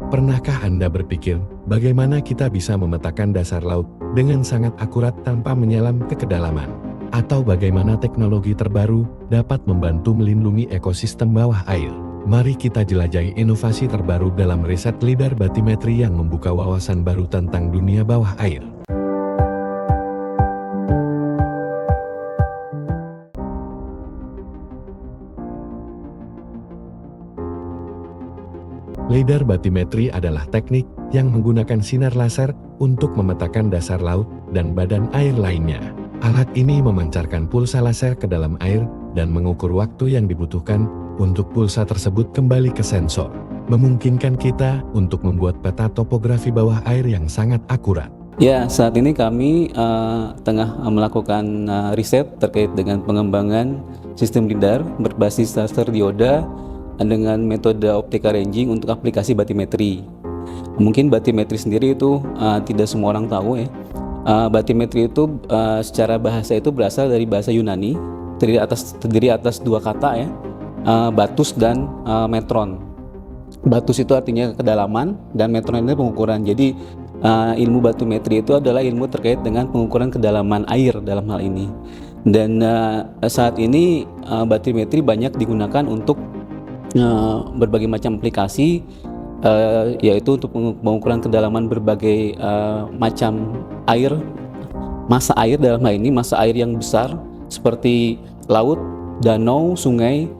Pernahkah Anda berpikir bagaimana kita bisa memetakan dasar laut dengan sangat akurat tanpa menyelam ke kedalaman? Atau bagaimana teknologi terbaru dapat membantu melindungi ekosistem bawah air? Mari kita jelajahi inovasi terbaru dalam riset LIDAR batimetri yang membuka wawasan baru tentang dunia bawah air. LIDAR batimetri adalah teknik yang menggunakan sinar laser untuk memetakan dasar laut dan badan air lainnya. Alat ini memancarkan pulsa laser ke dalam air dan mengukur waktu yang dibutuhkan untuk pulsa tersebut kembali ke sensor, memungkinkan kita untuk membuat peta topografi bawah air yang sangat akurat. Ya, saat ini kami tengah melakukan riset terkait dengan pengembangan sistem LIDAR berbasis laser dioda dengan metode optical ranging untuk aplikasi batimetri. Mungkin batimetri sendiri itu tidak semua orang tahu ya. Batimetri itu secara bahasa itu berasal dari bahasa Yunani, terdiri atas dua kata ya, batus dan metron. Batus itu artinya kedalaman dan metron itu pengukuran. Jadi ilmu batimetri itu adalah ilmu terkait dengan pengukuran kedalaman air dalam hal ini. Dan saat ini batimetri banyak digunakan untuk berbagai macam aplikasi, yaitu untuk pengukuran kedalaman berbagai macam air, massa air dalam hal ini massa air yang besar seperti laut, danau, sungai,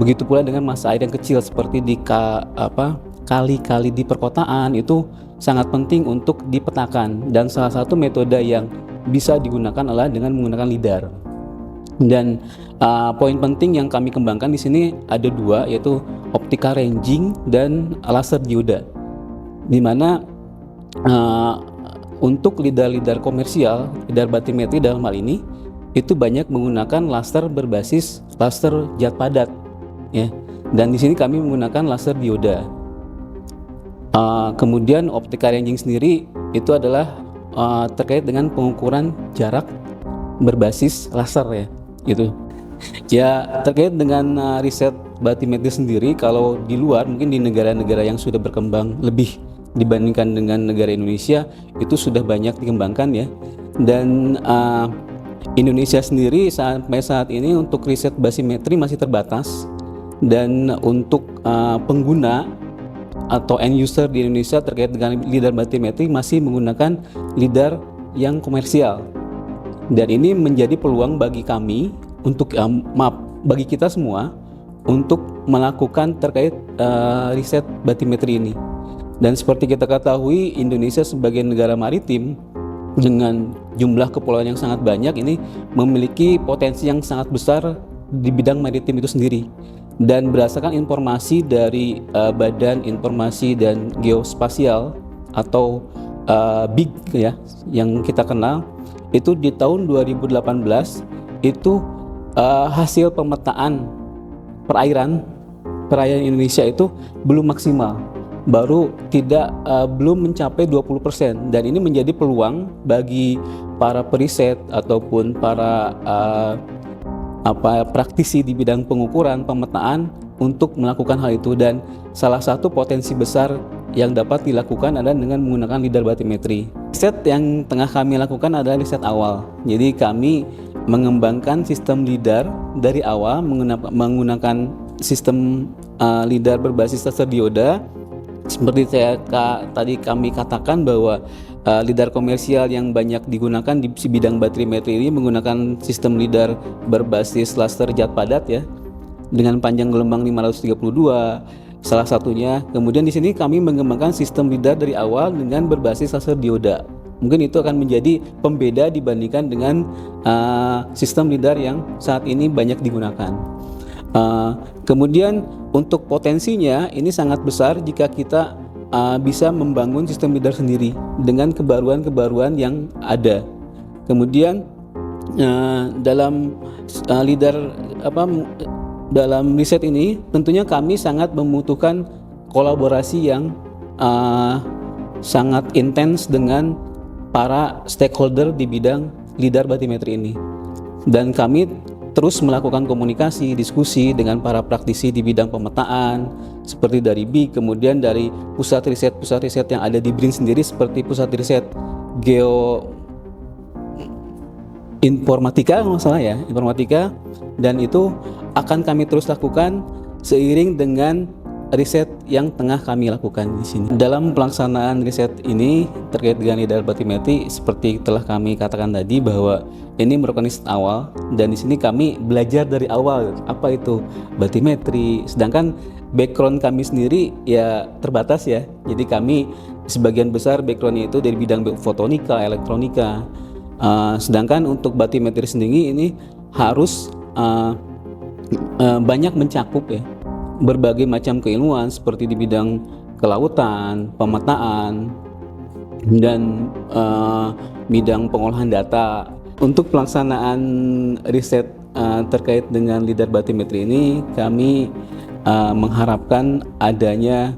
begitu pula dengan massa air yang kecil seperti di kali-kali di perkotaan. Itu sangat penting untuk dipetakan, dan salah satu metode yang bisa digunakan adalah dengan menggunakan LIDAR. Dan poin penting yang kami kembangkan di sini ada dua, yaitu optical ranging dan laser dioda. Di mana untuk LIDAR komersial, LIDAR batimetri dalam hal ini itu banyak menggunakan laser berbasis laser zat padat, ya. Dan di sini kami menggunakan laser dioda. Kemudian optical ranging sendiri itu adalah terkait dengan pengukuran jarak berbasis laser ya. Gitu. Ya, terkait dengan riset batimetri sendiri, kalau di luar mungkin di negara-negara yang sudah berkembang lebih dibandingkan dengan negara Indonesia itu sudah banyak dikembangkan ya. Dan Indonesia sendiri sampai saat ini untuk riset batimetri masih terbatas, dan untuk pengguna atau end user di Indonesia terkait dengan LIDAR batimetri masih menggunakan LIDAR yang komersial. Dan ini menjadi peluang bagi kami untuk bagi kita semua untuk melakukan terkait riset batimetri ini. Dan seperti kita ketahui, Indonesia sebagai negara maritim dengan jumlah kepulauan yang sangat banyak ini memiliki potensi yang sangat besar di bidang maritim itu sendiri. Dan berdasarkan informasi dari Badan Informasi dan Geospasial atau BIG ya, yang kita kenal, itu di tahun 2018 itu hasil pemetaan perairan Indonesia itu belum maksimal, belum mencapai 20%, dan ini menjadi peluang bagi para periset ataupun para praktisi di bidang pengukuran pemetaan untuk melakukan hal itu. Dan salah satu potensi besar yang dapat dilakukan adalah dengan menggunakan LIDAR batimetri. Riset yang tengah kami lakukan adalah riset awal. Jadi kami mengembangkan sistem LIDAR dari awal menggunakan sistem LIDAR berbasis laser dioda. Seperti tadi kami katakan bahwa LIDAR komersial yang banyak digunakan di bidang batimetri ini menggunakan sistem LIDAR berbasis laser zat padat ya, dengan panjang gelombang 532 salah satunya. Kemudian di sini kami mengembangkan sistem LIDAR dari awal dengan berbasis laser dioda. Mungkin itu akan menjadi pembeda dibandingkan dengan sistem LIDAR yang saat ini banyak digunakan. Kemudian untuk potensinya ini sangat besar jika kita bisa membangun sistem LIDAR sendiri dengan kebaruan-kebaruan yang ada. Kemudian dalam LIDAR dalam riset ini tentunya kami sangat membutuhkan kolaborasi yang sangat intens dengan para stakeholder di bidang LIDAR batimetri ini. Dan kami terus melakukan komunikasi, diskusi dengan para praktisi di bidang pemetaan, seperti dari BIK, kemudian dari pusat riset yang ada di BRIN sendiri, seperti pusat riset informatika kalau nggak salah ya, informatika, dan itu akan kami terus lakukan seiring dengan riset yang tengah kami lakukan di sini. Dalam pelaksanaan riset ini terkait dengan lidar batimetri, seperti telah kami katakan tadi bahwa ini merupakan riset awal, dan di sini kami belajar dari awal apa itu batimetri. Sedangkan background kami sendiri ya terbatas ya. Jadi kami sebagian besar backgroundnya itu dari bidang fotonika, elektronika. Sedangkan untuk batimetri sendiri ini harus banyak mencakup ya berbagai macam keilmuan seperti di bidang kelautan, pemetaan, dan bidang pengolahan data. Untuk pelaksanaan riset terkait dengan lidar batimetri ini, kami mengharapkan adanya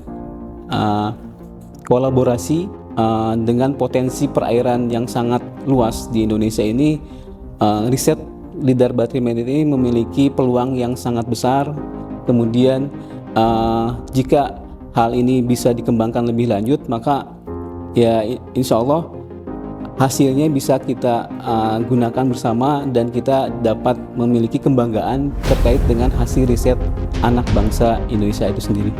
kolaborasi dengan potensi perairan yang sangat luas di Indonesia ini. Riset lidar batimetri ini memiliki peluang yang sangat besar. Kemudian jika hal ini bisa dikembangkan lebih lanjut, maka ya insya Allah hasilnya bisa kita gunakan bersama, dan kita dapat memiliki kebanggaan terkait dengan hasil riset anak bangsa Indonesia itu sendiri.